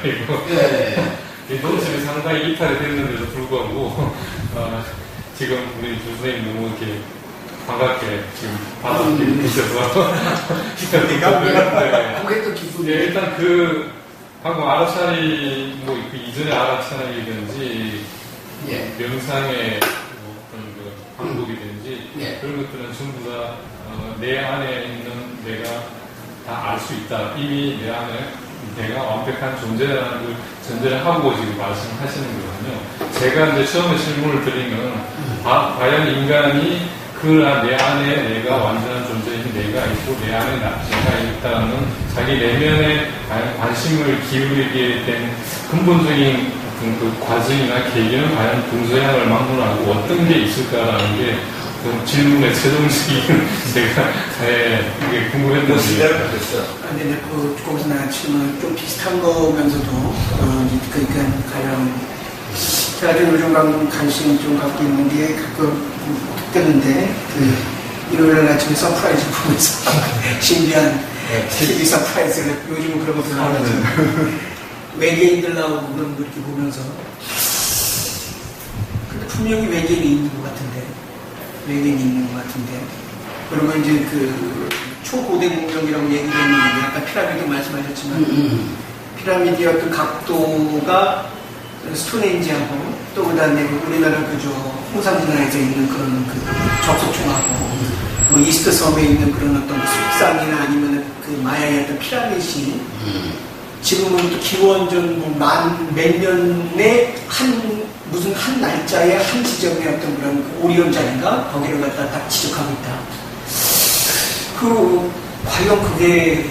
아니고 네. 논술이 상당히 이탈이 됐는데도 불구하고 지금 우리 조 선생님 너무 이렇게 반갑게 지금 받아들이고 계셔서 그게 또 기분이. 네, 일단 그 방금 아라차리 그 이전의 아라차리든지 예. 명상의 어떤 그 방법이든지 예. 그런 것들은 전부 다 내 안에 있는 내가 다 알 수 있다. 이미 내 안에 내가 완벽한 존재라는 걸 전제를 하고 지금 말씀하시는 거거든요. 제가 이제 처음에 질문을 드리면 과연 인간이 내 안에 내가 완전한 존재인 내가 있고 내 안에 내가 있다는 자기 내면에 과연 관심을 기울이게 된 근본적인 그 과정이나 계기는 과연 동서양을 막론하고 어떤 게 있을까라는 게 질문의 최종적인 제가 이게 궁금했는데. 근데 거기서 나온 질문은 좀 비슷한 거면서도 그러니까 가령 제가 좀 요즘 관심 좀 갖고 있는 게 가끔 뜨는데 일요일 아침에 서프라이즈 보면서 신기한 TV 서프라이즈를 요즘은 그런 거 별로 안 하죠. 외계인들 나오고 그런 거 이렇게 보면서 근데 분명히 외계인이 있는 것 같은데 그리고 이제 그 초고대 문명이라고 얘기를 했는데 아까 피라미드 말씀하셨지만 피라미드의 어떤 각도가 스톤헨지하고 또 그다음에 우리나라 그저 홍상진화에서 있는 그런 그 접속총하고 뭐 이스트 섬에 있는 그런 어떤 숲상이나 아니면 그 마야의 어떤 피라미드이 지금은 또 기원전 몇 년에 무슨 한 날짜에 한 지점의 어떤 그런 오리온자인가 거기를 갖다 딱 지적하고 있다. 과연 그게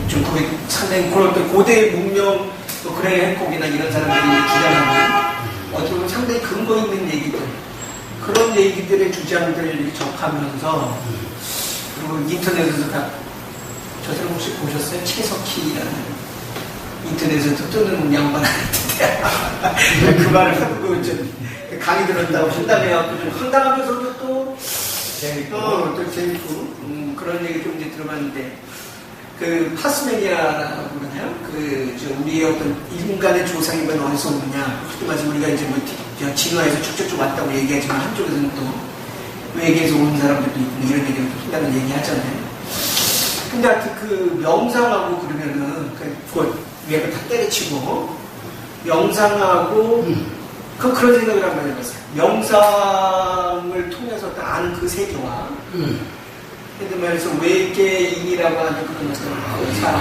좀 그게 상당히 그런 어떤 고대 문명 또 그레이 행콕이나 이런 사람들이 주장하는 어떻게 보면 상당히 근거 있는 얘기들 그런 얘기들의 주장들을 이렇게 접하면서 그리고 인터넷에서 저 사람 혹시 보셨어요? 최석희라는 인터넷에서 뜨는 양반한테 그 말을 하고 강의 들었다고 한다며 좀 황당하면서도 또 재밌고 그런 얘기 좀 이제 들어봤는데 그 파스메니아라고 그러나요? 우리의 어떤 인간의 조상이면 어디서 오느냐? 그때 마치 우리가 이제 진화에서 쭉쭉쭉 왔다고 얘기하지만 한쪽에서는 또 외계에서 온 사람들도 있고 이런 얘기를 또 한다는 얘기 하잖아요. 근데 하여튼 그 명상하고 그러면은 그걸 위에가 다 때려치고 명상하고 그런 생각을 한번 해봤어요. 명상을 통해서 아는 그 세계와 근데 말해서 외계인이라고 하는 그런 어떤 사람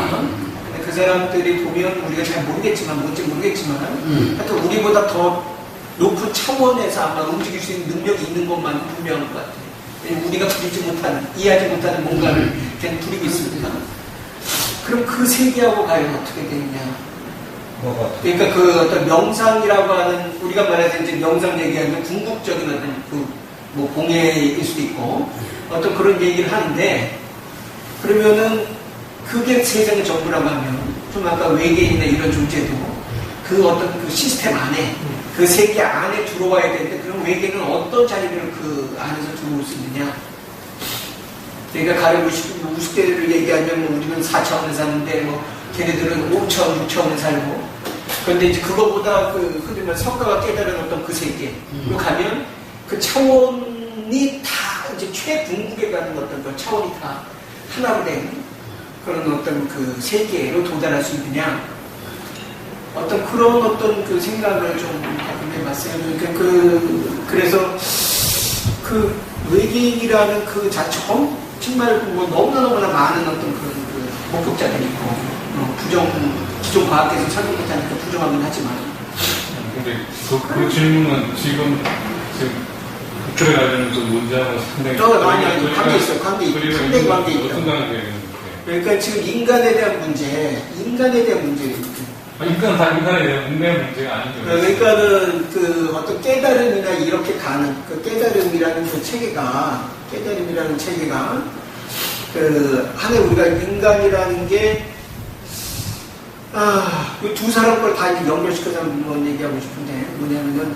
근데 그 사람들이 보면 우리가 잘 모르겠지만 뭔지 모르겠지만 하여튼 우리보다 더 높은 차원에서 아마 움직일 수 있는 능력이 있는 것만 분명한 것 같아요. 우리가 이해하지 못하는 뭔가를 그냥 부리고 있습니다. 그럼 그 세계하고 과연 어떻게 되느냐? 그러니까 그 어떤 명상이라고 하는 우리가 말해서 이제 명상 얘기하면 궁극적인 어떤 뭐 공예일 수도 있고 어떤 그런 얘기를 하는데 그러면은 그게 세상의 전부라고 하면 좀 아까 외계인이나 이런 존재도 그 어떤 그 시스템 안에 그 세계 안에 들어와야 되는데 그럼 외계는 어떤 자리를 그 안에서 들어올 수 있느냐? 그러니까 가령 우스대를 얘기하면 뭐 우리는 4차원에 사는데 뭐 걔네들은 5차원, 6차원에 살고 그런데 이제 그거보다 흔히 말 석가가 깨달은 어떤 그 세계로 가면 그 차원이 다 이제 최궁극에 가는 어떤 그 차원이 다 하나로 된 그런 어떤 그 세계로 도달할 수 있느냐? 어떤 그런 어떤 그 생각을 좀 가끔 해봤어요. 그래서 그 외계인이라는 그 자체가 정말 뭐 너무나 많은 어떤 그런 그 목격자들이 있고 기존 과학에서 설명 못하니까 부정하긴 하지만. 근데 그 질문은 지금 들어가려는 그 문제하고 상당히 아니 관계 있어요. 관계 있어요. 상당히 관계 있어요. 어떤 관계가 있는지. 그러니까 지금 인간에 대한 문제. 인간은 다 인간에 대한 운명의 문제가 아니죠. 그러니까는 그 어떤 깨달음이나 이렇게 가는 그 깨달음이라는 체계가 그 한해 우리가 인간이라는 게 두 사람 걸 다 연결시켜서 한번 얘기하고 싶은데 뭐냐면은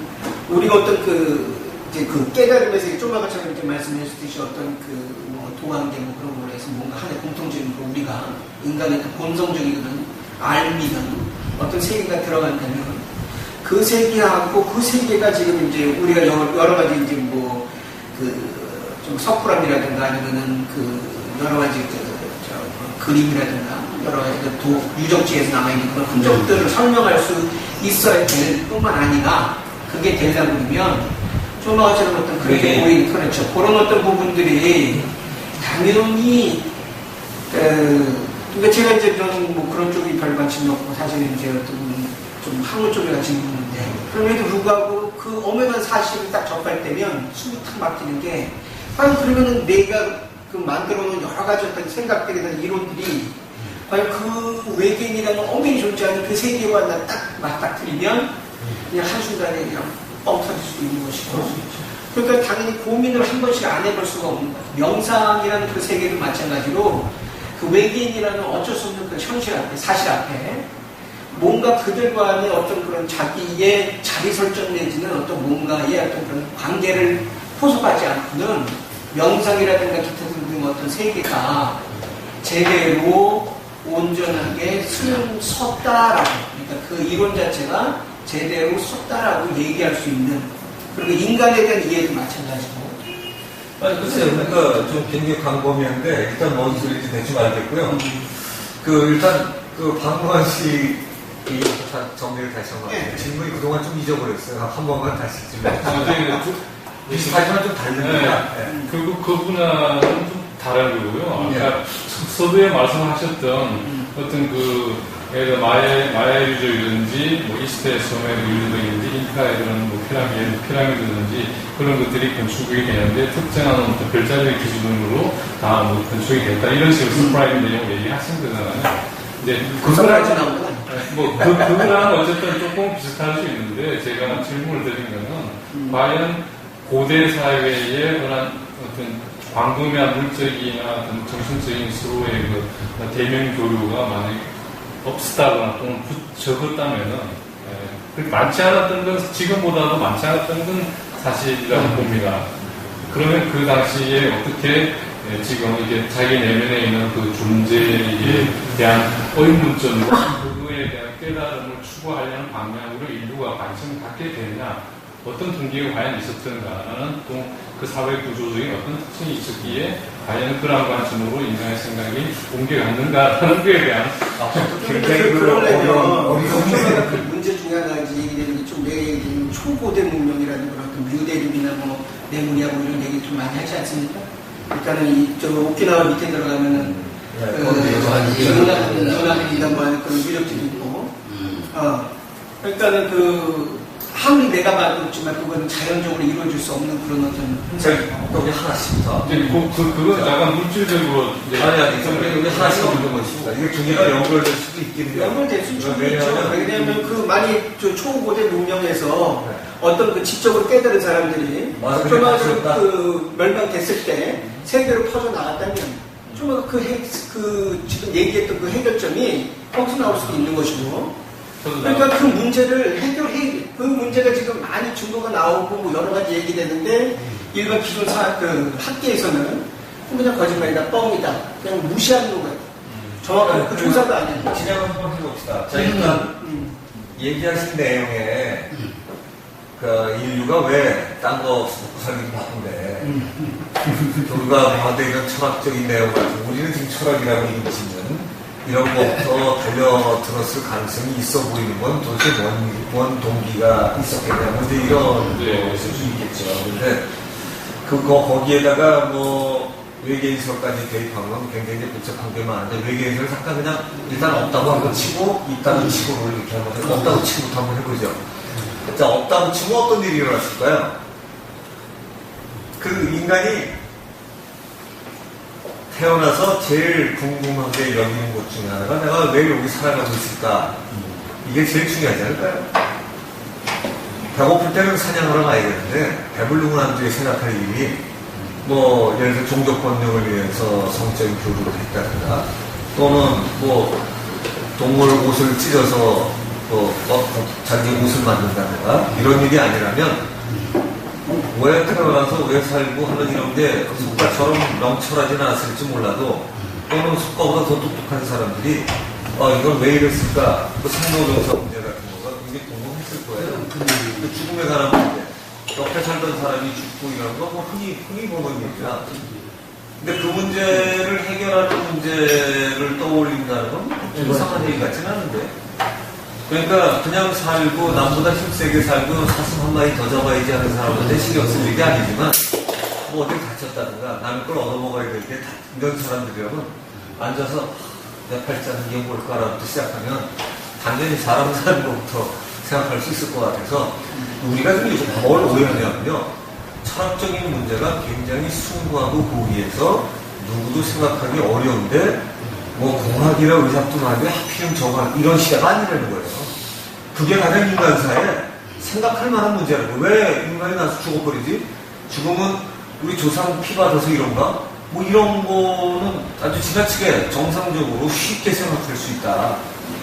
우리가 어떤 그 깨달음에서 좀 아까처럼 이렇게 말씀하셨듯이 어떤 뭐 도관계 뭐 그런 거로 해서 뭔가 하나의 공통적인 거 우리가 인간의 그 본성적인 알미는 어떤 세계가 들어간다면 그 세계하고 그 세계가 지금 이제 우리가 여러 가지 이제 뭐 좀 석굴암이라든가 아니면은 여러 가지 그림이라든가 여러 가지 유적지에서 남아있는 그런 흔적들을 설명할 수 있어야 될 뿐만 아니라 그게 되려고 그러면 좀 어떤 그렇게 보이는 그렇죠. 그런 어떤 부분들이 당연히 그러니까 제가 이제 저는 뭐 그런 쪽이 별 관심이 없고 사실은 이제 어떤 좀 학문 쪽에 관심이 있는데 그럼에도 불구하고 그 엄연한 사실을 딱 접할 때면 숨이 탁 막히는 게 과연 그러면은 내가 만들어 놓은 여러 가지 어떤 생각들이나 이론들이 과연 그 외계인이라는 엄연히 존재하는 그 세계관과 딱 맞닥뜨리면 그냥 한순간에 그냥 뻥 터질 수 있는 것이고 그러니까 당연히 고민을 한 번씩 안 해볼 수가 없는 거예요. 명상이라는 그 세계도 마찬가지로 그 외계인이라는 어쩔 수 없는 그 현실 앞에 사실 앞에 뭔가 그들과의 어떤 그런 자기의 자리 설정 내지는 어떤 뭔가의 어떤 그런 관계를 포섭하지 않고는 명상이라든가 기타 등등 어떤 세계가 제대로 온전하게 섰다라고 그러니까 그 이론 자체가 제대로 섰다라고 얘기할 수 있는 그리고 인간에 대한 이해도 마찬가지고 아니 글쎄요 그러니까 좀 굉장히 광범위한데 일단 뭔 소리인지 대충 알겠고요 일단 박무환 씨 정리를 다시 한번 네. 질문이 그동안 좀 잊어버렸어요 한 번만 다시 질문해 비슷하지만 좀 다릅니다. 그분하고는 좀 다른 거고요. 아까 서두에 말씀하셨던 어떤 예를 들어 마야 유적이든지 뭐 이스트의 소메르 유적이든지 잉카의 그런 뭐 피라미드든지 그런 것들이 건축이 되는데 특정한 어떤 별자리를 기준으로 다 뭐 건축이 됐다 이런 식으로 서프라이즈 내용 얘기하신 거잖아요. 근데 그거랑 어쨌든 조금 비슷할 수 있는데 제가 질문을 드린 거는 과연 고대 사회의 그런 어떤 광범위한 물적이나 어떤 정신적인 서로의 대면 교류가 만약에 없었다거나 또는 적었다면은 많지 않았던 건 지금보다도 많지 않았던 건 사실이라고 봅니다. 그러면 그 당시에 어떻게 지금 이게 자기 내면에 있는 그 존재에 대한 의문점 그거에 대한 깨달음을 추구하려는 방향으로 인류가 관심을 갖게 되느냐 어떤 동기가 과연 있었던가라는 또 그 사회 구조적인 어떤 특징이 있었기에 과연 그런 관점으로 인간의 생각이 옮겨갔는가라는 것에 대한 굉장히 그러려면 그 문제 중에 하나 얘기되는 좀 내가 초고대 문명이라는 그런 어떤 뮤대륙이나 뭐 레무리아 뭐 이런 얘기 좀 많이 하지 않습니까? 일단은 저 오키나와 밑에 들어가면은 연합이나 뭐 하는 그런 유적지도 있고 그러니까는 아무리 내가 봤지만 그거는 자연적으로 이루어질 수 없는 그런 어떤 여기 하나씩 더. 그건 약간 물질적으로 아니 여기 하나씩 없는 것입니다. 이게 두 개가 연결될 수도 있겠네요. 연결될 수 있죠. 왜냐하면 많이 초고대 문명에서 어떤 지적으로 깨달은 사람들이 조만간 멸망됐을 때 세계로 퍼져 나갔다면 조만간 지금 얘기했던 그 해결점이 거기서 나올 수도 있는 것이고. 그러니까 그 문제를 그 문제가 지금 많이 증거가 나오고 뭐 여러 가지 얘기되는데 일반 기존 학계에서는 그냥 거짓말이다, 뻥이다, 그냥 무시하는 거예요. 정확한 그 조사가 아니에요. 진행 한번 해봅시다. 자, 일단 얘기하신 내용에 인류가 왜 딴 거 먹고 살기 바쁜데 우리가 방한테 이런 철학적인 내용 같은 우리는 지금 철학이라고 읽지는 이런 것부터 달려들었을 가능성이 있어 보이는 건 도대체 뭔 동기가 있었겠냐. 근데 이런 거 있을 수 있겠죠. 근데 거기에다가 뭐 외계인설까지 대입한 건 굉장히 복잡한 게 많은데 외계인설 잠깐 그냥 일단 없다고 한번 치고 있다고 치고를 이렇게 한번 해보죠. 없다고 치고부터 한번 해보죠. 자, 없다고 치고 어떤 일이 일어났을까요? 그 인간이 태어나서 제일 궁금하게 여기는 것 중에 하나가 내가 왜 여기 살아가고 있을까? 이게 제일 중요하지 않을까요? 배고플 때는 사냥하러 가야 되는데 배부르고 난 뒤에 생각할 일이 뭐 예를 들어 종족 번영을 위해서 성적인 교류를 했다든가 또는 뭐 동물 옷을 찢어서 자기 옷을 만든다든가 이런 일이 아니라면 왜 태어나서 왜 살고 하는 이런 게 속가처럼 명철하지는 않았을지 몰라도 또는 속가보다 더 똑똑한 사람들이 이건 왜 이랬을까? 그 생로병사 문제 같은 거가 굉장히 궁금했을 거예요. 그 죽음에 관한 문제. 옆에 살던 사람이 죽고 이런 거 뭐 흔히 보는 얘기야. 근데 그 문제를 해결하는 문제를 떠올린다는 건 그렇게 이상한 얘기 같지는 않은데. 그러니까 그냥 살고 남보다 힘세게 살고 사슴 한 마리 더 잡아야지 하는 사람한테 신경 쓸 일이 아니지만 뭐 어디 다쳤다든가 남의 걸 얻어먹어야 될 때 이런 사람들이라면 앉아서 내 팔자는 이게 뭘까라부터 시작하면 당연히 사람 사는 것부터 생각할 수 있을 것 같아서 우리가 지금 요즘 뭘 오해하냐면요. 철학적인 문제가 굉장히 숭고하고 고귀해서 누구도 생각하기 어려운데 뭐 공학이나 의학도 나는데 하필이면 저거 이런 시각 아니라는 거예요. 그게 가장 인간사에 생각할 만한 문제라고. 왜 인간이 나서 죽어버리지? 죽으면 우리 조상 피 받아서 이런가? 뭐 이런 거는 아주 지나치게 정상적으로 쉽게 생각할 수 있다.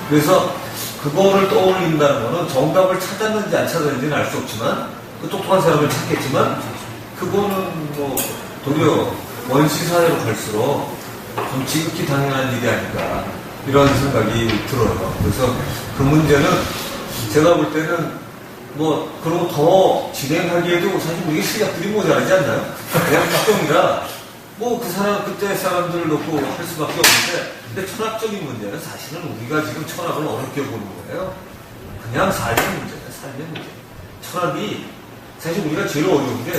그래서 그거를 떠올린다는 거는 정답을 찾았는지 안 찾았는지는 알 수 없지만 그 똑똑한 사람을 찾겠지만 그거는 뭐 도리어 원시사회로 갈수록 좀 지극히 당연한 일이 아닌가 이런 생각이 들어요. 그래서 그 문제는 제가 볼 때는 뭐 그런 거 더 진행하기에도 사실 우리 실력들이 모자라지 않나요? 그냥 가끔이라 뭐 그 사람 그때 사람들을 놓고 할 수밖에 없는데 근데 철학적인 문제는 사실은 우리가 지금 철학을 어렵게 보는 거예요. 그냥 삶의 문제예요. 삶의 문제. 철학이 사실 우리가 제일 어려운 게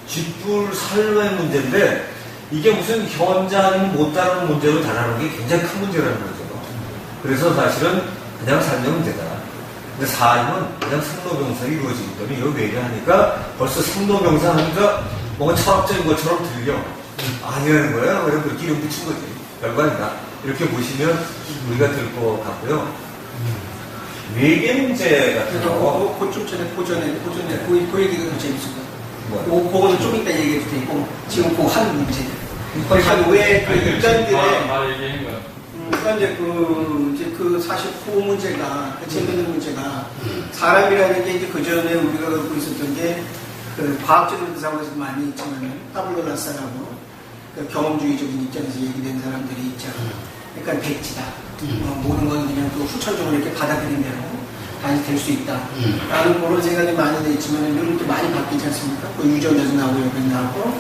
쥐뿔 삶의 문제인데 이게 무슨 현장 못 다루는 문제로 다루는 게 굉장히 큰 문제라는 거죠. 그래서 사실은 그냥 삶의 문제다. 근데 삶은 그냥 생로병사가 이루어지기 때문에 이걸 외려하니까 벌써 생로병사 하니까 뭔가 철학적인 것처럼 들려. 아니라는 거예요. 그래서 그렇게 이름 붙인 거지. 별거 아니다. 이렇게 보시면 우리가 될 것 같고요. 외계 문제 같은 거. 좀 전에 그 얘기가 더 재밌을 것 같아요. 그거는 좀 이따 얘기해도 되고, 지금 그 한 문제. 왜그 인간들의. 말 얘기한 거. 그러니까 이제 그 사실 그 문제가, 그 재밌는 문제가, 사람이라는 게 이제 그 전에 우리가 갖고 있었던 게, 그 과학적인 사고에서 많이 있지만, 타블로 라사라고, 그 경험주의적인 입장에서 얘기된 사람들이 있잖아요. 그러니까 백지다. 모든 건 그냥 또 후천적으로 이렇게 받아들인 대로 다시 될 수 있다. 라는 그런 생각이 많이 돼 있지만, 이렇게 많이 바뀌지 않습니까? 그 유전자도 나오고, 여기 나오고.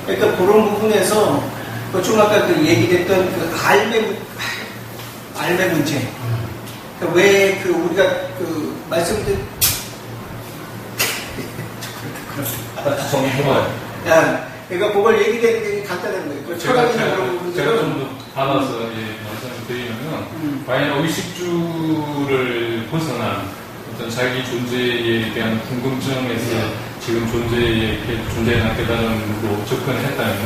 그러니까 그런 부분에서, 좀 아까 그 얘기됐던 그 알매 문제. 그러니까 왜 그 우리가 그 말씀드린 정리해봐요. 그러니까 그걸 얘기되는 게 간단한 거예요. 그 철학이나 그런 부분들은 제가 좀 더 받아서 말씀을 드리면 과연 의식주를 벗어난 어떤 자기 존재에 대한 궁금증에서 지금 존재나 깨달음으로 접근했다면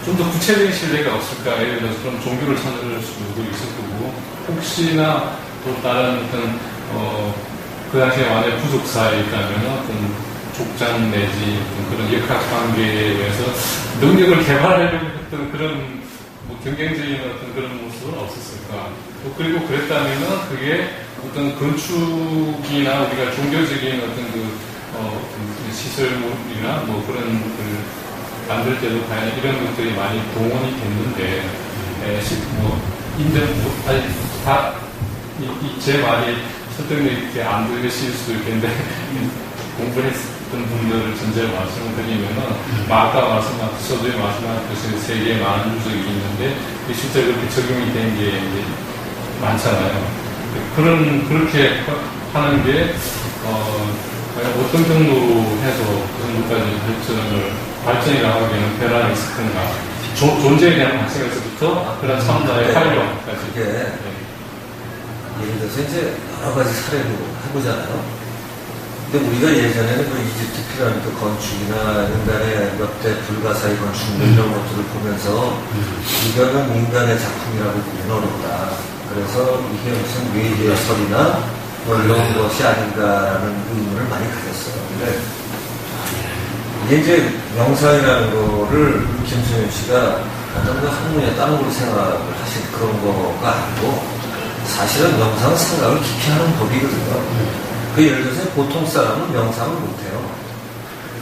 좀 더 구체적인 신뢰가 없을까? 예를 들어서 그런 종교를 찾을 수도 있을 거고, 혹시나 또 다른 어떤, 그 당시에 만약에 부족사에 있다면 어떤 족장 내지 어떤 그런 역학 관계에 의해서 능력을 개발하려고 했던 그런 뭐 경쟁적인 어떤 그런 모습은 없었을까? 또 그리고 그랬다면 그게 어떤 건축이나 우리가 종교적인 어떤 시설물이나 뭐 그런 만들 때도 과연 이런 것들이 많이 동원이 됐는데, 제 말이 설득력 있게 안 들으실 수도 있겠는데, 공부했던 분들을 전제로 말씀을 드리면은, 아까 말씀하신, 서두에 말씀하신 세계에 많은 유적이 있는데, 실제 그렇게 적용이 된 게 이제 많잖아요. 그렇게 하는 게, 과연 어떤 정도로 해서 그 정도까지 발전이라고 하기에는 변화가 있을 건가. 존재에 대한 발전에서부터 그런 참나의 활용까지. 그게, 예를 들어서 이제 여러 가지 사례로 해보잖아요. 근데 우리가 예전에는 그 이집트 피라미드 건축이나 인간의 역대 불가사의 건축물 이런 것들을 보면서 이거는 인간의 작품이라고 보기는 어렵다. 그래서 이게 무슨 외계의 설이나 뭐 이런 것이 아닌가라는 의문을 많이 가졌어요. 근데 이게 이제 명상이라는 거를 김수현 씨가 어떤 그 학문에 다른 걸로 생각을 하신 그런 거가 아니고 사실은 명상은 생각을 깊이 하는 법이거든요. 그 예를 들어서 보통 사람은 명상을 못해요.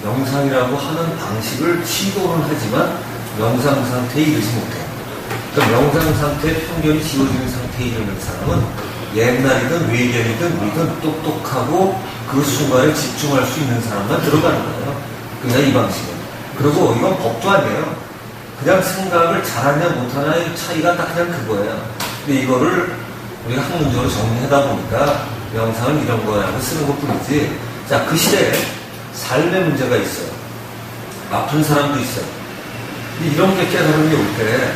명상이라고 하는 방식을 시도는 하지만 명상 상태에 이르지 못해요. 그러니까 명상 상태에 편견이 지워지는 상태에 이루는 사람은 옛날이든 외견이든 우리든 똑똑하고 그 순간에 집중할 수 있는 사람만 들어가는 거예요. 그냥 이 방식은. 그리고 이건 법도 아니에요. 그냥 생각을 잘하냐 못하냐의 차이가 딱 그냥 그거예요. 근데 이거를 우리가 학문적으로 정리하다 보니까 명상은 이런 거라고 쓰는 것 뿐이지. 자, 그 시대에 삶의 문제가 있어요. 아픈 사람도 있어요. 근데 이런 게 깨달음이 올 때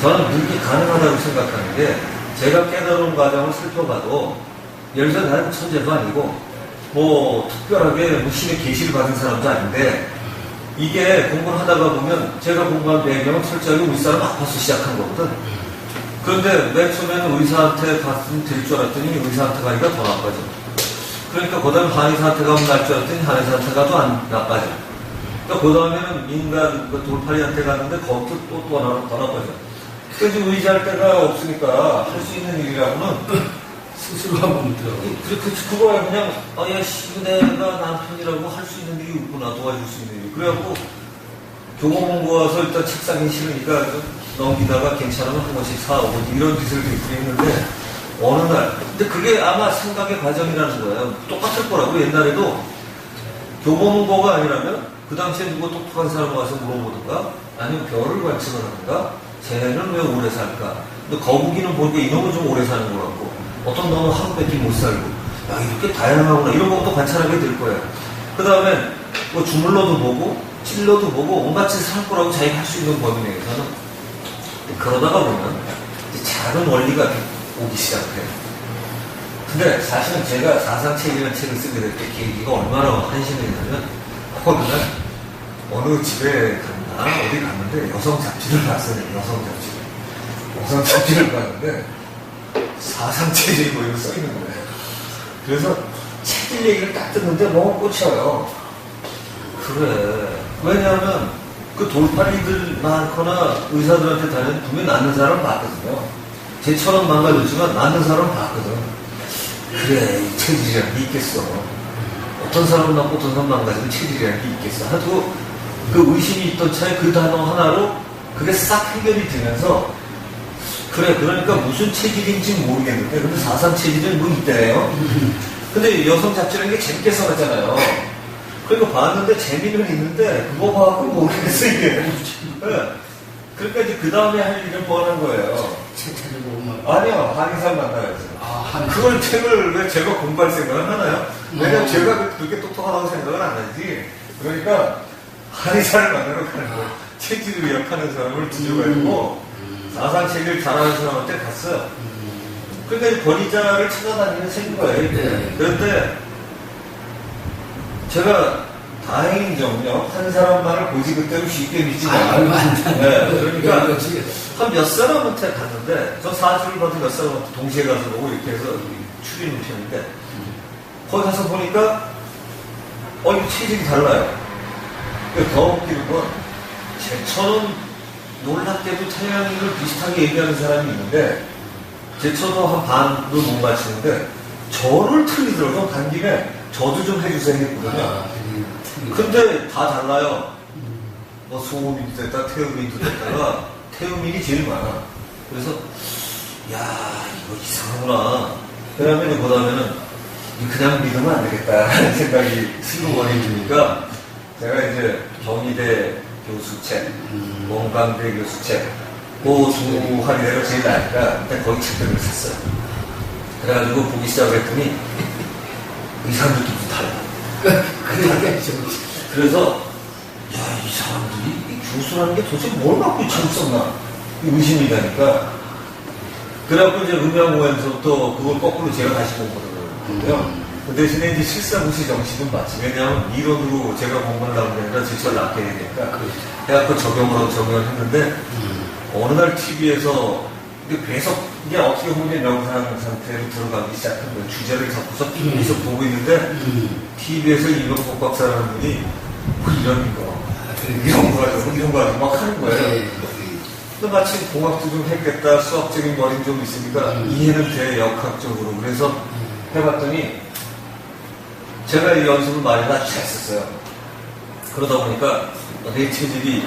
저는 그게 가능하다고 생각하는 게 제가 깨달은 과정을 살펴봐도 예를 들어 나는 천재도 아니고 뭐 특별하게 뭐 신의 계시를 받은 사람도 아닌데 이게 공부를 하다가 보면 제가 공부한 배경은 철저하게 우리 사람 아파서 시작한 거거든. 그런데 맨 처음에는 의사한테 갔으면 될 줄 알았더니 의사한테 가니까 더 나빠져. 그러니까 그 다음에 한의사한테 가면 날 줄 알았더니 한의사한테 가도 안 나빠져. 그러니까 그 다음에는 인간 그 돌팔이한테 갔는데 거기도 또 더 나빠져. 그러니까 의지할 데가 없으니까 할 수 있는 일이라고는 스스로 한번 들어. 그거야 그냥 야 씨, 내가 남편이라고 할 수 있는 일이 있구나, 도와줄 수 있는 일. 그래갖고 교보 공부 와서 일단 책상이 싫으니까 넘기다가 괜찮으면 한 번씩 사오고 이런 짓을 되게 했는데 어느 날 근데 그게 아마 생각의 과정이라는 거예요. 똑같을 거라고. 옛날에도 교보 공부가 아니라면 그 당시에 누구 똑똑한 사람 와서 물어보든가 아니면 별을 관측을 하든가 쟤는 왜 오래 살까? 근데 거북이는 보니까 이놈은 좀 오래 사는 것 같고 어떤 놈은 하루밖에 못 살고 야 이렇게 다양하구나 이런 것도 관찰하게 될 거예요. 그 다음에 뭐 주물러도 보고 찔러도 보고 온갖 짓을 할 거라고 자기가 할 수 있는 범위 내에서는 그러다가 보면 작은 원리가 오기 시작해요. 근데 사실은 제가 사상책이라는 책을 쓰게 될 때 계기가 얼마나 한심했냐면 어느 날 어느 집에 갔나 어디 갔는데 여성 잡지를 봤어요. 여성 잡지를 봤는데 사상체질이 뭐 이거 써 있는 거예요. 그래서 체질 얘기를 딱 듣는데 너무 꽂혀요. 그래. 왜냐하면 그 돌팔이들 많거나 의사들한테 다니는 분명히 낫는 사람 봤거든요. 쟤처럼 망가졌지만 낫는 사람 봤거든. 그래, 이 체질이라는 게 있겠어. 어떤 사람은 낫고 어떤 사람은 망가지면 체질이라는 게 있겠어. 하고 그 의심이 있던 차에 그 단어 하나로 그게 싹 해결이 되면서 그래, 그러니까 무슨 체질인지 모르겠는데, 근데 사상 체질은 뭐 있대요. 근데 여성 잡지라는 게 재밌게 써놨잖아요. 그러니까 봤는데 재미는 있는데, 그거 봐갖고 모르겠어, 이게. 네. 그러니까 이제 그 다음에 할 일을 뭐 하는 거예요. 책을 보면. 아니요, 한의사 만나야죠. 그걸 책을 왜 제가 공부할 생각을 하나요? 왜냐면 제가 그렇게 똑똑하다고 생각을 안 하지. 그러니까 한의사를 만나러 가는 거예요. 체질을 의학하는 사람을 뒤져가지고, 사상체계를 잘하는 사람한테 갔어요. 그러니까 권위자를 찾아다니는 셈인 거예요. 네. 그런데 제가 다행인 점요. 한 사람만을 고지 그대로 쉽게 믿지 않아요. 네. 그러니까 한 몇 사람한테 갔는데 저 사주를 받은 몇 사람한테 동시에 가서 보고 이렇게 해서 추리는 편인데 거기 가서 보니까 이거 체질이 달라요. 더 웃기는 건 제처럼 놀랍게도 태양을 비슷하게 얘기하는 사람이 있는데 제처도 한 반도 못 맞추는데 저를 틀리더라고요. 간 김에 저도 좀 해주세요 했거든요. 근데 다 달라요. 뭐 소음인도 됐다 태음인도 됐다가 태음인이 제일 많아. 그래서 야 이거 이상하구나. 그러면 보다면은 그냥 믿으면 안 되겠다 하는 생각이 슬그머니 드니까 제가 이제 경희대 교수 책, 원광대 교수 책, 그 두 할인회를 제일 나니까 일단 거기 책들을 샀어요. 그래가지고 보기 시작했더니 이 사람들도 좀 달라. 그래서 야, 이 사람들이 이 교수라는 게 도대체 뭘 갖고 참 썼나 의심이 가니까 그래갖고 이제 음양오에서부터 그걸 거꾸로 제가 다시 공부를 했고요. 그 대신에 이제 실사구시 정식은 맞지. 왜냐하면 이론으로 제가 공부를 하는 게 아니라 제철 낫게 해야 되니까. 해갖고 적용을 했는데, 어느 날 TV에서, 계속, 이게 어떻게 보면 명상 상태로 들어가기 시작한 거예요. 주제를 잡고서 계속 보고 있는데, TV에서 이명복 박사라는 분이, 뭐 이런 거, 이런 거 가지고 막 하는 거예요. 근데 마침 공학도 좀 했겠다, 수학적인 머리는 좀 있으니까, 이해는 돼, 역학적으로. 그래서 해봤더니, 제가 이 연습을 많이 다 했었어요. 그러다 보니까 내 체질이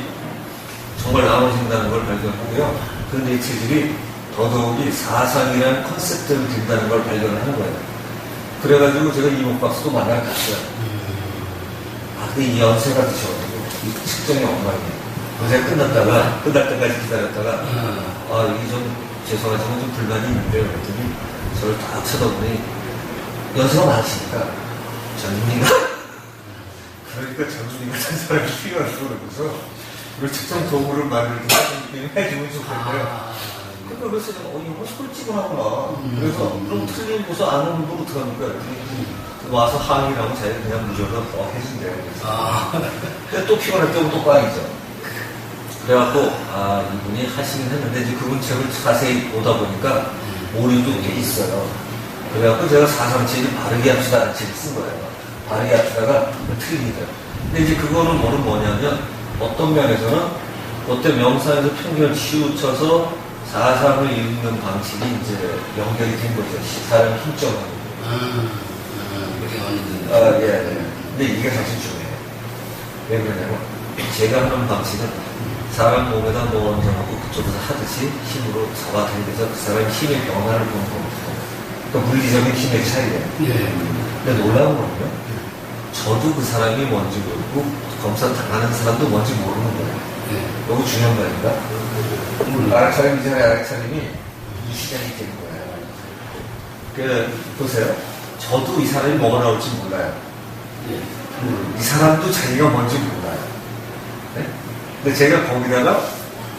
정말 나눠진다는 걸 발견하고요. 그 내 체질이 더더욱이 사상이라는 컨셉트를 든다는 걸 발견을 한 거예요. 그래가지고 제가 이목박스도 만나러 갔어요. 근데 이 연세가 드셔가지고 이 측정이 엉망이에요. 그래서 끝날 때까지 기다렸다가 이게 좀 죄송하지만 좀 불만이 있는데 그랬더니 저를 딱 쳐다보니 연세가 많으시니까 젊은이가 그러니까 젊은이 같은 사람이 필요하다고 그러고서 그 측정 도구를 만들고 해주면 좋겠네요. 그래서 내가 이거 솔직하구나. 그래서 그럼 틀리고서 안 오는 거로 들어가니까 와서 항의를 하고 자기가 그냥 무조건 해준대요. 근데 또 피곤할 때면 또 꽝이죠. 그래갖고 이분이 하시긴 했는데 이제 그분 책을 자세히 보다 보니까 오류도 꽤 있어요. 그래갖고 제가 437을 바르게 합시다라는 책을 쓴 거예요. 바르게 합시다가 틀리더라고요. 근데 이제 그거는 뭐냐면 어떤 면에서는 그때 명상에서 편견을 치우쳐서 사상을 읽는 방식이 이제 연결이 된 거죠. 사람의 힘적으로. 그렇게 많이 예. 근데 이게 사실 중요해요. 왜 그러냐면 제가 하는 방식은 사람 몸에다 뭐 얹어놓고 그쪽에서 하듯이 힘으로 잡아당겨서 그 사람의 힘의 변화를 보는 겁니다. 그러니까 물리적인 힘의 차이예요. 근데 놀라운 거는요. 저도 그 사람이 뭔지 모르고 검사 당하는 사람도 뭔지 모르는 거예요. 너무 중요한 말인가? 아락차림 이전에 아락차림이 이 시간이 되는 거예요. 보세요. 저도 이 사람이 뭐가 나올지 몰라요. 이 사람도 자기가 뭔지 몰라요. 네? 근데 제가 거기다가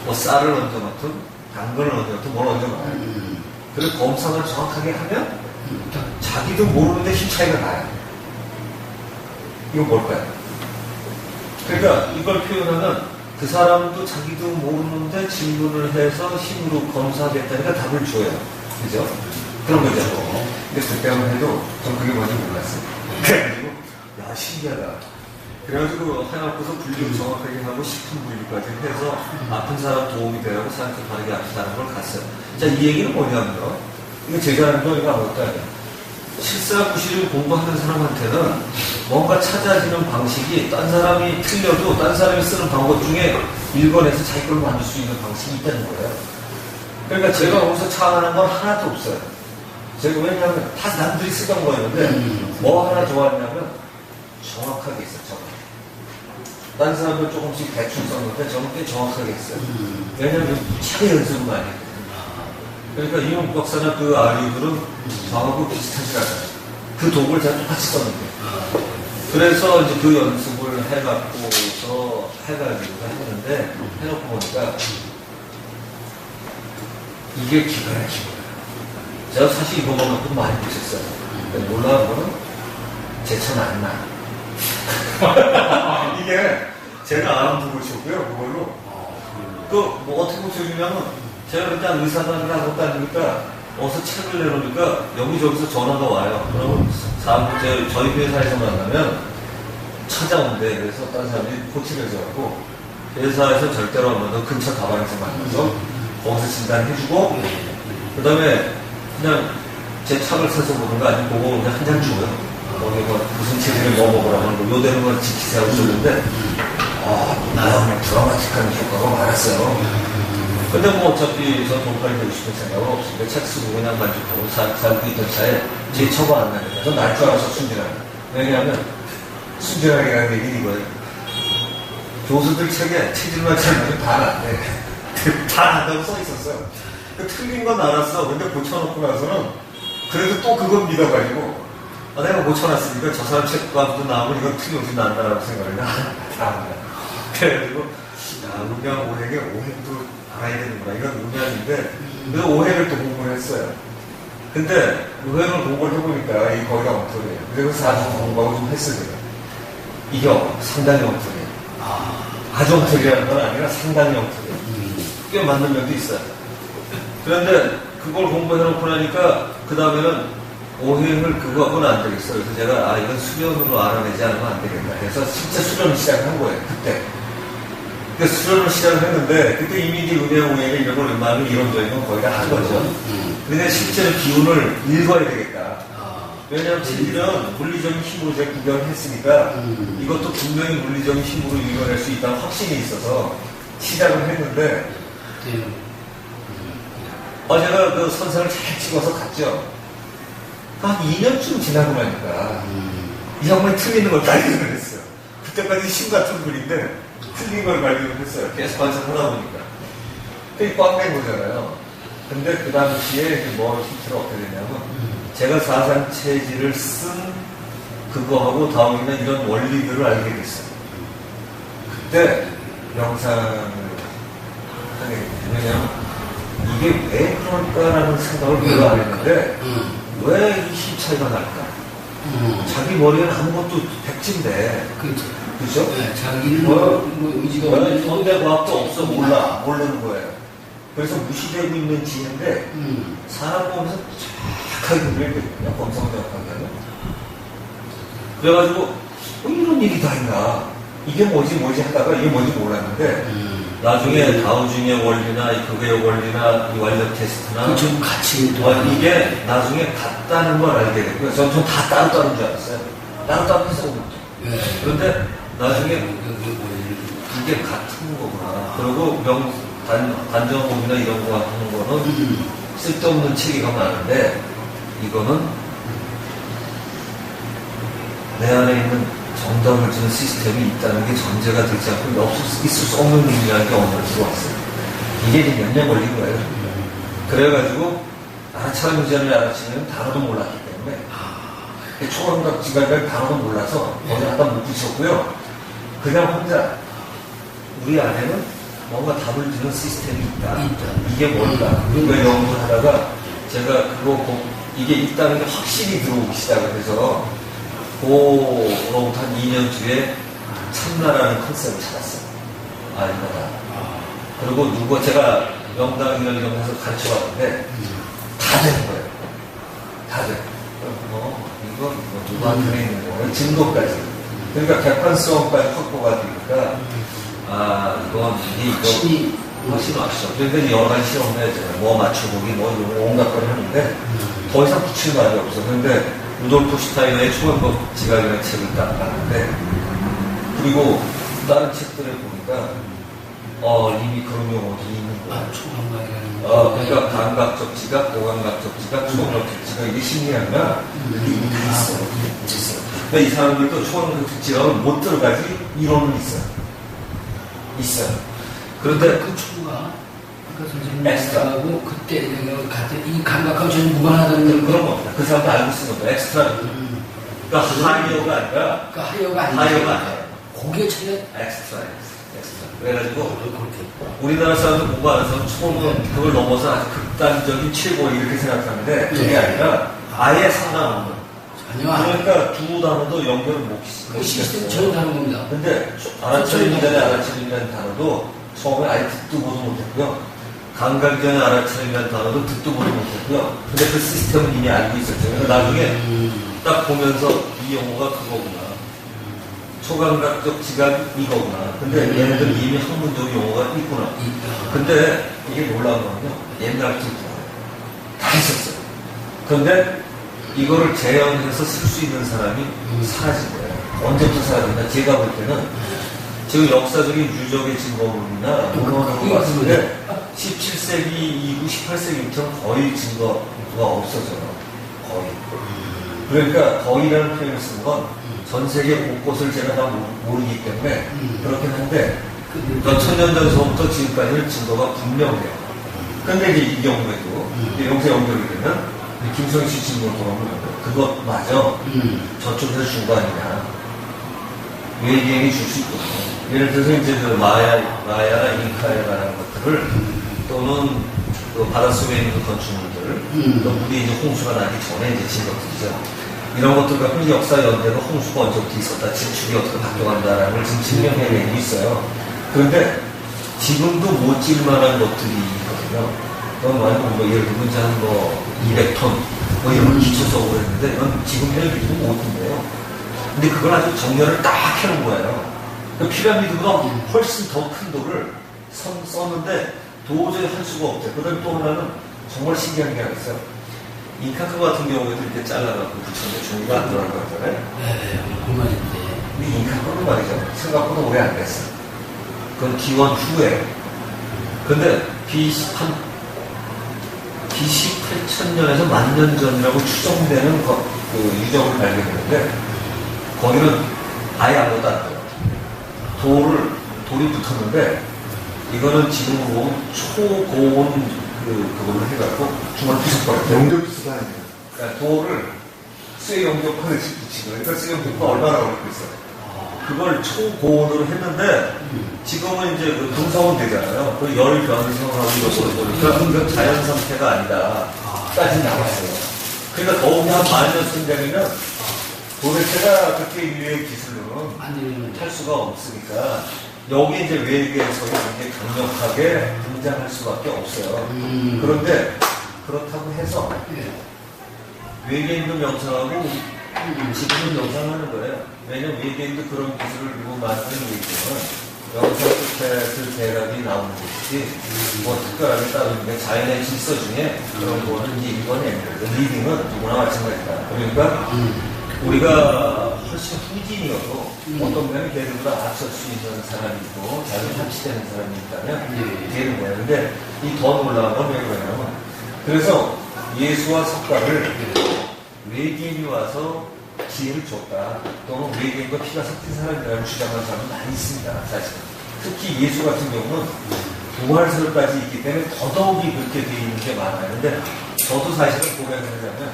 뭐 쌀을 얹어놓든 당근을 얹어놓든 뭘 얹어놔요. 그리고 검사를 정확하게 하면 자기도 모르는데 힘 차이가 나요. 이거 뭘까요? 그러니까 이걸 표현하면 그 사람도 자기도 모르는데 질문을 해서 힘으로 검사하겠다니까 답을 줘요. 그죠? 그런 거죠. 근데 그때만 해도 전 그게 뭔지 몰랐어요. 그래가지고 신기하다. 그래가지고 해놓고서 분류를 정확하게 하고 식품 분류까지 해서 아픈 사람 도움이 되라고 사람한테 바르게 합시다는 걸 갔어요. 자, 이 얘기는 뭐냐면요. 이거 제가 하는 거 이거 아무것도 아니에요. 실사구시를 공부하는 사람한테는 뭔가 찾아지는 방식이 딴 사람이 틀려도 딴 사람이 쓰는 방법 중에 일본에서 자기 걸 만들 수 있는 방식이 있다는 거예요. 그러니까 제가 거기서 차원한 건 하나도 없어요. 제가 왜냐하면 다 남들이 쓰던 거였는데 뭐 하나 좋았냐면 정확하게 있어요. 딴 사람들 조금씩 대충 썼는데 저는 꽤 정확하게 했어요. 왜냐하면 차례 연습을 많이 했거든요. 그러니까 이용 박사나 그 아류들은 저하고 비슷하시잖아요. 그 도구를 제가 똑같이 썼는데. 그래서 이제 그 연습을 해갖고서 해가지고 했는데, 해놓고 보니까 이게 기가 막히고요. 제가 사실 이거 갖고도 많이 보셨어요. 놀라운 거는 제 차는 안 나요. 이게 제가 안 부르셨고요, 그걸로. 뭐 어떻게 보셔주냐면, 제가 일단 의사단을 하고 다니니까 어서 책을 내놓으니까 여기저기서 전화가 와요. 그러면 저희 회사에서 만나면 찾아온대. 그래서 다른 사람들이 코치를 해줘갖고 회사에서 절대로 안 만나고 근처 다방에서 만나서 거기서 진단해주고 그 다음에 그냥 제 책을 사서 보는 거 아니고 그거 그냥 한 장 주고요. 거기 뭐 무슨 책을 뭐 먹으라고 하는 거 요대로 걸 지키세요. 줬는데 나는 드라마틱한 효과가 많았어요. 근데 뭐 어차피 저 돈까지 되고 싶은 생각은 없으니까 책 쓰고 그냥 만족하고 살고 있던 차에 제 처가 안 나니까 전 날 줄 알아서 순진하게. 왜냐하면 순진하게라는 얘기는 이거예요. 교수들 책에 체질만 찾으면 다 난대. 다 난다고 써 있었어요. 틀린 건 알았어. 근데 고쳐놓고 나서는 그래도 또 그건 믿어가지고 내가 고쳐놨으니까 저 사람 책과도 나오면 이건 틀림없이 난다라고 생각을 해. 다 나와요. 그래가지고 음양 오해에 오해도 알아야 되는구나. 이건 음양인데 그래서 오해를 또 공부를 했어요. 근데 오해를 공부를 해보니까 이 거기가 엉터리예요. 그래서 사실 공부하고 좀 했어요. 이게 상당히 엉터리예요. 아주 엉터리라는 건 아니라 상당히 엉터리예요. 꽤 맞는 면도 있어요. 그런데 그걸 공부해놓고 나니까 그 다음에는 오해를 그거하고는 안 되겠어요. 그래서 제가 이건 수련으로 알아내지 않으면 안 되겠다. 그래서 진짜 수련을 시작한 거예요. 그때. 그래서 수련을 시작을 했는데 그때 이미 음양 오해가 이런 걸 웬만하면 이론적인 건 거의 다 한 거죠. 근데 실제로 기운을 읽어야 되겠다. 왜냐하면 진리는 물리적인 힘으로 제가 구경을 했으니까 이것도 분명히 물리적인 힘으로 읽어낼 수 있다는 확신이 있어서 시작을 했는데 제가 그 선생을 잘 찍어서 갔죠. 한 2년쯤 지나고 나니까 이 양반이 틀리는 걸 발견을 했어요. 그때까지 심 같은 글인데 틀린 걸 발견을 했어요. 계속 관찰하다 보니까. 그게 꽉낸 거잖아요. 근데 그 당시에 뭐 힌트가 어떻게 되냐면 제가 사상체질을 쓴 그거하고 다음에는 이런 원리들을 알게 됐어요. 그때 명상을 하게 됐어요. 왜냐면 이게 왜 그럴까라는 생각을 별로 안 했는데 왜 이 힘 차이가 날까? 자기 머리에는 아무것도 백지인데 그렇죠. 그죠? 네, 자기는 뭐 의지가 없는 현대 과학도 없어 모르는 거예요. 그래서 무시되고 있는 지인데 사람 보면서 정확하게 그랬거든요. 검성정확하게 하면. 그래가지고 이런 일이 다 있나? 이게 뭐지 하다가 이게 뭔지 몰랐는데 나중에 다우중의 원리나 이 극의 원리나 이 완력 테스트나 좀 같이 이게 나중에 같다는 걸 알게 됐고요. 저는 다 따로따로인 줄 알았어요. 따로따로 해서 네. 그런데 나중에 이게 같은 거구나. 그리고 단정법이나 이런 거 하는 거는 쓸데없는 체계가 많은데 이거는 내 안에 있는 정답을 주는 시스템이 있다는 게 전제가 되지 않고 있을 수 없는 의미라는 게 오늘 들어왔어요. 이게 이제 몇 년 걸린 거예요. 그래가지고 알아차림 문제를 알아치면 단어도 몰랐기 때문에 초원각 지각을 단어도 몰라서 어디 갖다 못 붙였고요. 그냥 혼자 우리 안에는 뭔가 답을 주는 시스템이 있다. 이게 뭘까? 그걸 연구를 하다가 제가 이게 있다는 게 확실히 들어오기 시작을 해서 그로부터 한 2년 뒤에 참나라는 컨셉을 찾았어요. 이거다. 그리고 제가 명당이나 이런 데서 가르쳐 봤는데 다 되는 거예요. 다 돼. 이거 누구한테 있는 거예요? 증거까지. 그러니까 객관성까지 확보가 되니까 이건 이거 훨씬 왔어. 그러니까 이제 여러 가지 실험을 해야잖아요. 뭐 맞춰보기, 뭐 이런 거 온갖 걸 하는데 더 이상 붙일 말이 없어. 그런데 루돌프 슈타이너의 초원법 지각이라는 책을 딱 봤는데 그리고 다른 책들을 보니까 이미 그런 용어도 있는 거야. 그러니까 감각적 지각, 고감각적 지각, 초원적 지각 이게 심리학이나 이게 다 있어요. 근데 이 사람들도 초원적 지각을 못 들어가지 이론은 있어요. 그런데 그 초가 아까 선생님하고 그때 같은 이 감각하고 전혀 무관하다는 그런 겁니다. 그 사람도 알고 쓰는 겁니다. 엑스트라. 그러니까 하이어가 아니라 하이어가 아니라 고개 차려 엑스트라. 그래가지고 우리나라 사람들 공부하는 사람은 처음은 그걸 넘어서 아주 극단적인 최고 이렇게 생각하는데 그게 아니라 아예 상관없는. 그러니까 두 단어도 연결을 못 그 시스템 시켰어요. 전혀 다른 겁니다. 근데 알아차림이라는 단어도 처음에 아예 듣도 보도 못했고요. 감각 전에 알아차림이라는 단어도 듣도 보도 못했고요. 근데 그 시스템은 이미 알고 있었죠. 그래서 나중에 딱 보면서 이 용어가 그거구나. 초감각적 지각이 이거구나. 근데 얘네들 이미 학문적 용어가 있구나. 근데 이게 놀라운 거는요. 옛날부터 다 있었어요. 근데 이거를 재현해서 쓸 수 있는 사람이 사라진 거예요. 언제부터 사라졌나? 제가 볼 때는 지금 역사적인 유적의 증거물이나 논문으로 봤을 때 17세기 이후 18세기부터는 거의 증거가 없어져요. 거의. 그러니까 거의라는 표현을 쓴 건 전 세계 곳곳을 제가 다 모르기 때문에 그렇긴 한데 몇천 년 전서부터 지금까지는 증거가 분명해요. 근데 이제 이 경우에도 여기서 연결이 되면 김성희 씨 질문을 돌아보면 그것 맞아. 저쪽에서 준 거 아니냐. 외계인이 줄 수 있거든요. 예를 들어서 이제 그 마야나 잉카에 관한 것들을 또는 그 바닷속에 있는 건축물들 또 물이 이제 홍수가 나기 전에 이제 진 것들이죠. 이런 것들 갖고 역사 연대로 홍수가 언제부터 있었다, 지축이 어떻게 바뀌어간다라는 걸 지금 증명해내고 있어요. 그런데 지금도 못 질 만한 것들이 있거든요. 그건 완전 뭐 예를 들면 한 200톤 뭐 이런 걸 기초적으로 했는데 이건 지금 해내기도 못한대요. 근데 그걸 아주 정렬을 딱 해놓은 거예요. 그 피라미드보다 훨씬 더 큰 돌을 썼는데 도저히 할 수가 없대요. 그 다음에 또 하나는 정말 신기한 게 하나 있어요. 잉카크 같은 경우에도 이렇게 잘라갖고 붙였는데 종이가 안 들어갈 거 같잖아요. 네, 그만인데. 근데 잉카크는 말이죠. 생각보다 오래 안 됐어요. 그건 기원 후에. 근데 한 BC 8000년에서 10,000년 전이라고 추정되는 그 유적을 발견했는데 거기는 아예 아무것도 안 돼요. 돌이 붙었는데 이거는 지금으로 초고온 그걸로 해갖고 중간에 부숴버렸어요. 영적 수사예요. 그러니까 돌을 쇠용접하듯이 붙이고 그러니까 쇠용접가 얼마나 걸리고 있어요. 그걸 초고온으로 했는데 지금은 이제 그 금성은 되잖아요. 그 열 변성하고 이러고 그러니까 자연 상태가 아니다까지 나왔어요. 그러니까 더욱이 한 10,000년 되면 도대체가 그렇게 인류의 기술로는 할 수가 없으니까 여기 이제 외계에서는 굉장히 강력하게 등장할 수밖에 없어요. 그런데 그렇다고 해서 외계인도 명상하고 지금은 명상하는 거예요. 왜냐면 외계인도 그런 기술을 이루고 만드는 외계인은 영상 끝에서 대략이 나오는 것이지 뭐 특별하게 따르는 게 자연의 질서 중에 그런 거는 이제 이번에 리딩은 누구나 마찬가지다. 그러니까 우리가 훨씬 후진이어도 어떤 면에 걔들보다 앞설 수 있는 사람이 있고 자기 합치되는 사람이 있다면 되는 거예요. 근데 이 더 놀라운 건 왜 그러냐면 그래서 예수와 석가를 외계인이 와서 기회를 줬다. 또는 외계인과 피가 섞인 사람이라고 주장하는 사람은 많이 있습니다. 사실. 특히 예수 같은 경우는 부활설까지 있기 때문에 더더욱이 그렇게 되어 있는 게 많아요. 근데 저도 사실은 고백을 하자면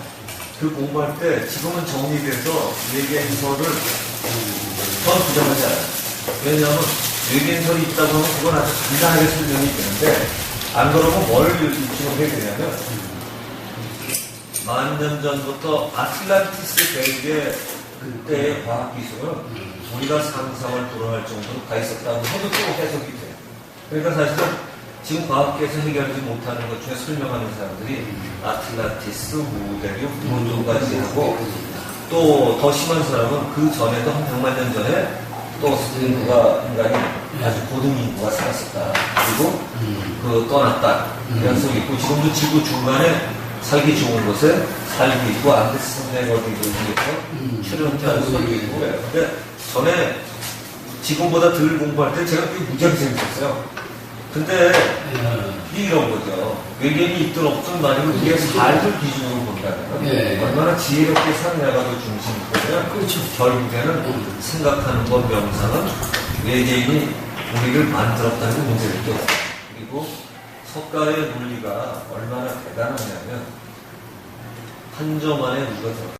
그 공부할 때 지금은 정리돼서 외계인설을 전 주장하지 않아요. 왜냐하면 외계인설이 있다고 하면 그건 아주 간단하게 설명이 되는데 안 그러면 뭘 주목해야 되냐면 10,000년 전부터 아틀란티스 대륙의 그때의 과학기술은 우리가 상상을 불허할 정도로 가 있었다고 해도 또 해석이 돼요. 그러니까 사실은 지금 과학계에서 해결하지 못하는 것 중에 설명하는 사람들이 아틀란티스, 무대륙, 문조까지 하고 또 더 심한 사람은 그 전에도 한 100만 년 전에 또 인간이 아주 고등 인구가 살았었다. 그리고 그 떠났다. 그래서 있고 지금도 지구 중간에 살기 좋은 곳에 살고 있고 안데스선의 어디도 있고 출연자도 살고 있고 그래요. 근데 전에 지금보다 덜 공부할 때 제가 그게 무지하게 재밌었어요. 근데 이런 거죠. 외계인이 있든 없든 만약에 우리가 삶을 기준으로 본다면 얼마나 지혜롭게 사느냐가 더 중심이거든요. 그렇죠. 결국에는 생각하는 것 명상은 외계인이 우리를 만들었다는 게 문제를 껴요. 그리고 석가의 논리가 얼마나 대단하냐면 한 점 안에 우리가 들어가잖아요.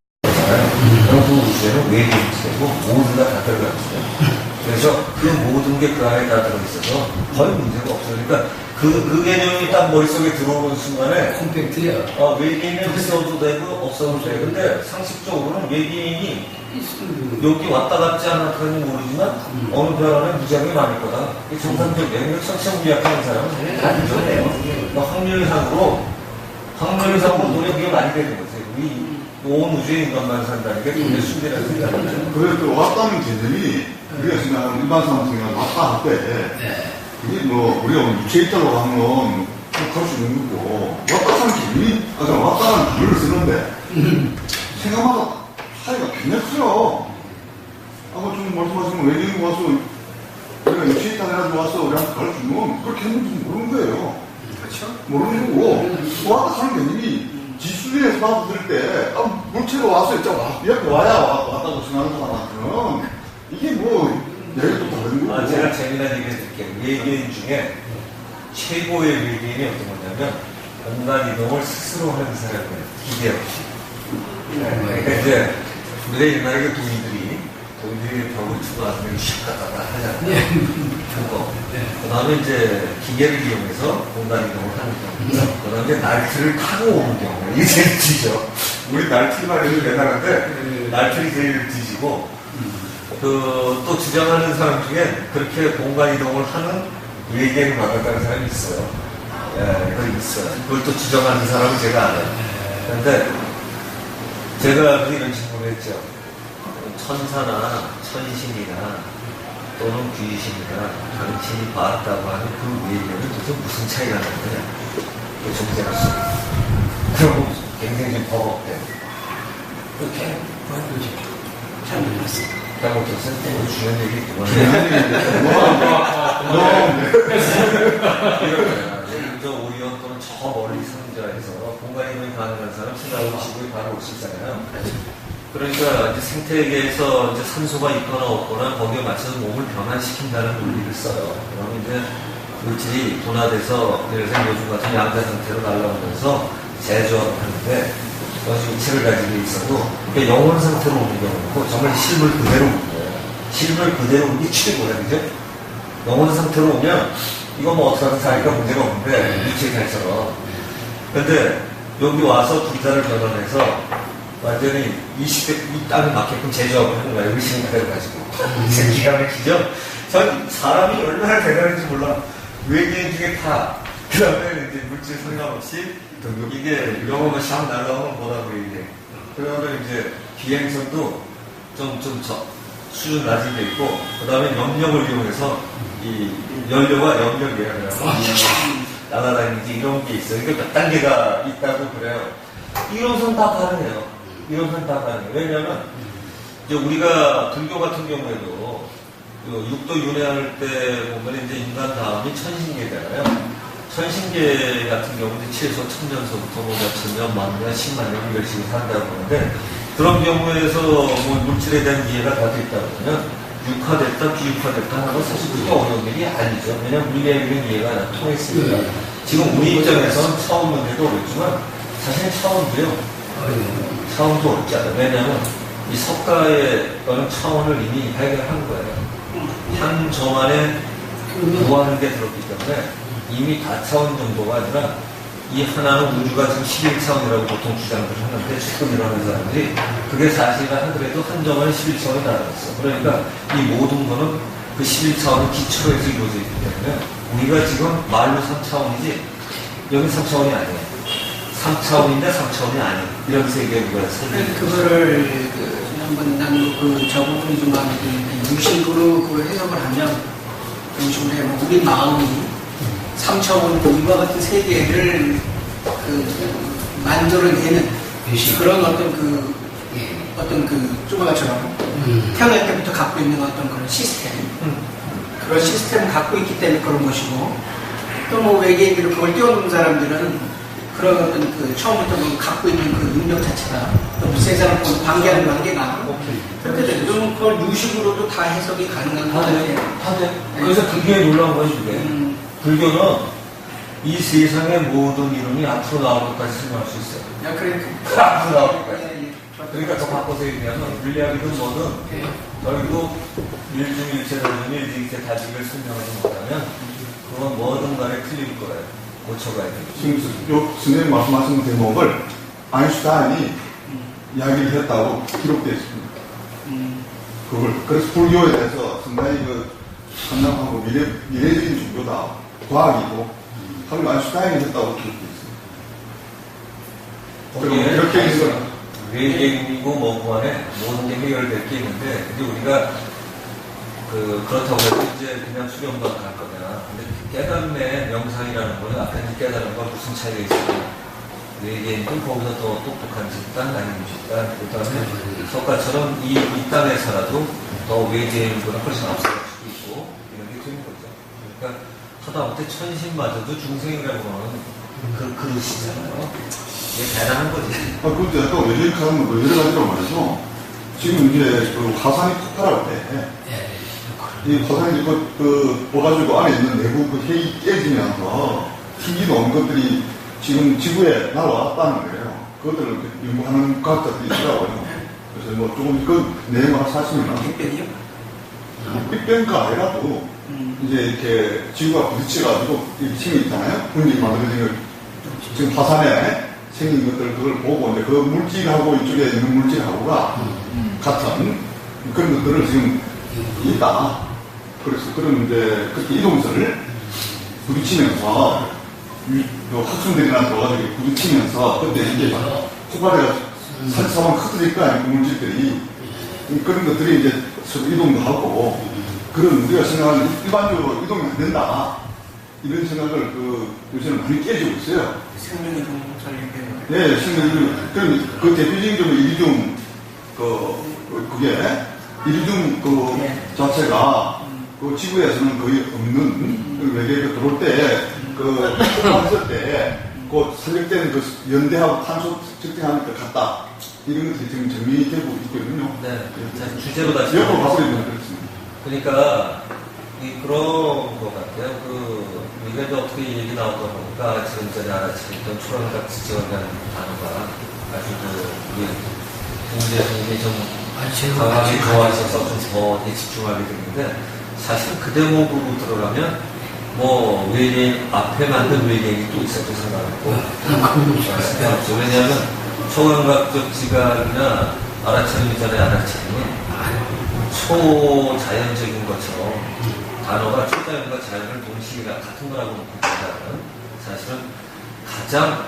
그럼 그 우주에는 외계인이 되고 모든 다 들어가 있어요. 그래서 그 모든 게 그 안에 다 들어있어서 거의 문제가 없어요. 그러니까 그 개념이 딱 머릿속에 들어오는 순간에 콤팩트야. 외계인은 있어도 되고 없어도 돼요. 근데 상식적으로는 외계인이 여기 왔다 갔지 않았는지 모르지만 어느 별 안에 무지하게 많을 거다. 이게 정상적이에요. 천체물리학하는 사람은 다 인정해요. 그러니까 확률상으로 노력이 많이 되는 거죠. 우리 온 우주에 인간만 산다는 게 돈의 순리라는 생각이죠. 그래서 또 왔다는 개념이 우리가 생각하는 일반 사람 생각하는 왔다 할 때 이게 뭐 우리가 유체 있다고 하면 뭐 그럴 수 있는 거고 왔다 하는 개념이 왔다는 단어를 쓰는데 생각마다 차이가 굉장히 커요. 아까 좀 말씀하신 외계인 와서 우리가 유체 있다 해가지고 와서 우리한테 가르치면 그렇게 했는지 모르는 거예요. 그렇죠. 모르는 거고 왔다 하는 개념이 지수에서 받아들일 때 물체가 와서 이렇게 와야 왔다고 생각하는 사람한테는 이게 뭐 얘기가 또 다른 거고. 제가 재미난 얘기 해드릴게요. 외계인 중에 최고의 외계인이 어떤 거냐면 공간 이동을 스스로 하는 사람이에요. 기계로. 그러니까 이제 우리가 옛날에 돈들이 벽을 추가하면 슉가다가 하잖아요. 그거. 그 다음에 이제 기계를 이용해서 공간 이동을 하는 경우. 그 다음에 날트를 타고 오는 경우. 이게 제일 뒤죠. 우리 날트만 해도 대단한데, 날트를 제일 뒤지고, 또 주장하는 사람 중에 그렇게 공간 이동을 하는 외계인을 만났다는 사람이 있어요. 그건 있어요. 그걸 또 주장하는 사람은 제가 알아요. 그런데 제가 이런 식으로 했죠. 천사나 천신이나 또는 귀신이나 당신이 봤다고 하는 그 외계는 도대체 무슨 차이가 나는 거냐? 그 존재할 수 있어요. 그럼 굉장히 좀 버겁대. 그렇게 잘 몰랐어요. 잘못했어요. 또 중요한 얘기 있구만. 이런 거야. 저 오리온 또는 저 멀리 사는 풍자해서 공간 이동이 가능한 사람 생각하고 지구에 바로 올 수 있잖아요. 그러니까 이제 생태계에서 이제 산소가 있거나 없거나 거기에 맞춰서 몸을 변환시킨다는 논리를 써요. 그러면 이제 물질이 분화돼서 예를 들어서 요즘 같은 양자 상태로 날아오면서 재조합을 하는데 육체를 가지고 있어도 그게 영혼 상태로 오는 경우고 정말 실물 그대로 오는 거예요. 실물 그대로 오는 게 최고야, 그죠? 영혼 상태로 오면 이거 뭐 어떻게 하든 사니까 문제가 없는데 육체살처럼. 근데 여기 와서 분자를 변환해서 완전히 20대 이 땅에 맞게끔 제조합을 하는 거예요. 의심 그대로 가지고. 기가 막히죠? 전 사람이 얼마나 대단한지 몰라. 외계인 중에 다. 그 다음에 이제 물질 상관없이 이게 영어가 샥 날라오면 뭐라고 얘기해. 그러면 이제 비행선도 좀 수준 낮은 게 있고, 그 다음에 염력을 이용해서 이 연료와 염력이라고요. 날아다니지 이런 게 있어요. 그러니까 몇 단계가 있다고 그래요. 이론선 다 가능해요. 이론선 다 가능해요. 왜냐면 이제 우리가 불교 같은 경우에도 육도 윤회할 때 보면 이제 인간 다음이 천신계잖아요. 천신계 같은 경우는 최소 1000년서부터 뭐 몇천 년, 만 년, 10만 년 이럴씩 산다고 하는데 그런 경우에서 뭐 물질에 대한 이해가 다 됐다 그러면 육화됐다, 비육화됐다 하는 건 사실 그렇게 어려운 일이 아니죠. 왜냐면 물리에 대한 이해가 다 통했으니까. 지금 우리 입장에서는 차원 문제도 어렵지만 사실 차원도요. 차원도 어렵지 않아요. 왜냐면 이 석가의 어떤 차원을 이미 해결한 거예요. 한 점 안에 구하는 게 들었기 때문에 이미 다차원 정도가 아니라 이 하나는 우주가 지금 11차원이라고 보통 주장을 하는데 최근 일어나는 사람들이 그게 사실은 하더라도 한 점 안에 11차원이 달아났어. 그러니까 이 모든 거는 그 11차원의 기초로 해서 이루어져 있기 때문에 우리가 지금 말로 3차원이지 여기 3차원이 아니에요. 3차원인데 3차원이 아니에요. 이런 세계에 우리가 살고 그거를 한번 난그 저부분이 좀 마음에 드는데 유식으로 그 해석을 하면 유식으로 해면 우리 마음이 3차원 이와 같은 세계를 만들어내는 그런 어떤 그 조마가처럼 태어날 때부터 갖고 있는 어떤 그런 시스템 그런 시스템을 갖고 있기 때문에 그런 것이고 또 뭐 외계인들을 그걸 뛰어넘는 사람들은 그런 어떤 그 처음부터 갖고 있는 그 능력 자체가 또 세상을 보는 관계하는 관계가 그렇게 되죠. 그러면 그걸 유식으로도 다 해석이 가능한 거예요. 다 돼. 그래서 불교에 놀라운 것이 그게. 불교는 이 세상의 모든 이론이 앞으로 나올 것까지 설명할 수 있어요. 야, 그래. 앞으로 나올 것까지. 그러니까 더 바꿔서 얘기하면 물리학이든 뭐든 결국 일중일체라는 일중일체 다지기를 설명하지 못하면 그건 뭐든 간에 틀릴 거예요. 고쳐가야 돼요. 지금 선생님 말씀하신 대목을 아인슈타인이 이야기를 했다고 기록되어 있습니다. 그래서 불교에 대해서 상당히 상당하고 미래적인 종교다, 과학이고, 하루 아인슈타인이 했다고 기록되어 있습니다. 이렇게 해서 외계인이고 뭐고 안에 모든 게 해결될 게 있는데, 근데 우리가 그렇다고 해서 이제 그냥 수련만 갈 거냐. 근데 깨달음의 명상이라는 거는 아까 깨달음과 무슨 차이가 있어요? 외계인도 거기서 더 똑똑한 집단, 아니면 집단, 그 다음에 석가처럼 이 땅에 살아도 더 외계인보다 훨씬 앞서갈 수도 있고, 이런 게 되는 거죠. 그러니까 하다못해 천신마저도 중생이라고 하는 그릇이잖아요. 이게 대단한 거지. 그런데 아까 외계인 가는 거 여러 가지로 말해서 지금 이제 화산이 폭발할 때 이 화산이 뽑아주고 안에 있는 내부 핵이 깨지면서 튕기는 온 것들이 지금 지구에 날아왔다는 거예요. 그것들을 연구하는 과학자들이 있더라고요. 그래서 뭐 조금 그 내용을 사시면 빅뱅이요? 빅뱅가 아니라도 이제 이렇게 지구가 부딪혀가지고 이렇게 힘이 있잖아요. 분리가 만들어진 걸 지금 화산에 생긴 것들 그걸 보고 이제 그 물질하고 이쪽에 있는 물질하고가 같은 그런 것들을 지금 있다. 그래서 그런 이제 그렇게 이동설을 부딪히면서 학생들이나 들어가지고 부딪히면서 그때 이제 폭발해가 산사만 커뜨릴 거 아니고 물질들이 그런 것들이 이제 서로 이동도 하고 그런 우리가 생각하는 일반적으로 이동이 안 된다 이런 생각을 요새는 많이 깨지고 있어요. 생명이 좀 잘리게. 네, 생명이 그 대표적인 좀 이리듐 그게 이리듐 자체가 지구에서는 거의 없는 외계가 들어올 때, 했을 때, 그 살릴 때는 그 연대하고 탄소 측정하는 것 같다. 이런 것들이 지금 정리되고 있거든요. 네. 자, 주제로 다시. 옆으로 가버리면 그렇습니다. 그러니까, 그런 것 같아요. 이게 이제 어떻게 얘기 나오다 보니까 지금 전에 알아채던 초랑각 지정이라는 단어가 아주 우리 공대생님이 좀 강하게 좋아하셔서 좀 더 집중하게 되는데, 사실 그 대목으로 들어가면 외계인 앞에 만든 외계인이 또 있었고 생각하고 왜냐하면 초감각적 지각이나 알아채는 전에 알아채는 초자연적인 것처럼 단어가 초자연과 자연을 동시에 같은 거라고 놓고 본다면 사실은 가장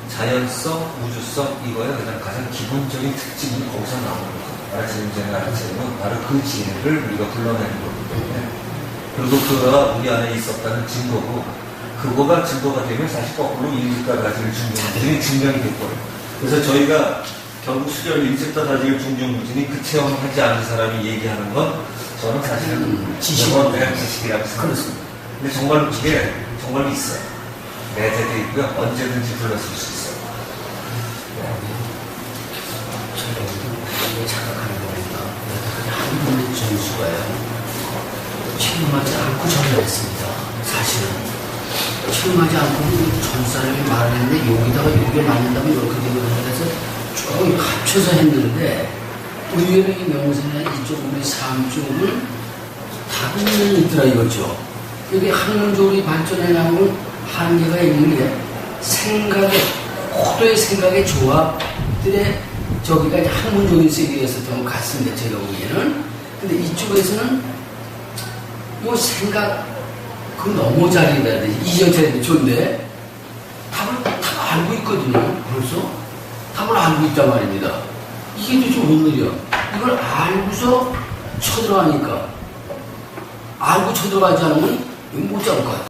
자연성, 우주성 이거에 가장 기본적인 특징이 거기서 나오는 거죠. 알아채는 전에 알아채는 바로 그 지혜를 우리가 불러내는 거기 때문에 그리고 그거가 우리 안에 있었다는 증거고 그거가 증거가 되면 사실 거꾸로 인식과 가지를 중요한 증명이 됐거든요. 그래서 저희가 결국 수절 인식과 가지를 중요무진이 그 체험을 하지 않은 사람이 얘기하는 건 저는 사실은 지식이라고 생각합니다. 근데 정말로 그게 정말로 있어요. 내재되어 있고요. 언제든지 불렀을 수 있어요. 저도 착각하는 겁니다. 한 분의 점수가요. 체험하지 않고 전달했습니다. 사실은 체험하지 않고 전사람이 말을 했는데 여기다가 여기에 맞는다면 이렇게 되거든요. 그래서 조금 합쳐서 했는데 의외로 이 명세나 이쪽 우리 삶 쪽은 다른 면이 있더라 이거죠. 여기 학문적으로 발전해 나온 한계가 있는 게 생각의 고도의 생각의 조합들의 저기가 이제 학문적인 세계였었던 것 같습니다. 제가 보기에는. 근데 이쪽에서는 생각 그 너무 잘이다. 이전체는 좋은데 답을 다 알고 있거든요. 벌써 답을 알고 있단 말입니다. 이게 도대체 웬일이야? 이걸 알고서 쳐들어가니까 알고 쳐들어가지 않으면 못 잡을 것 같아요.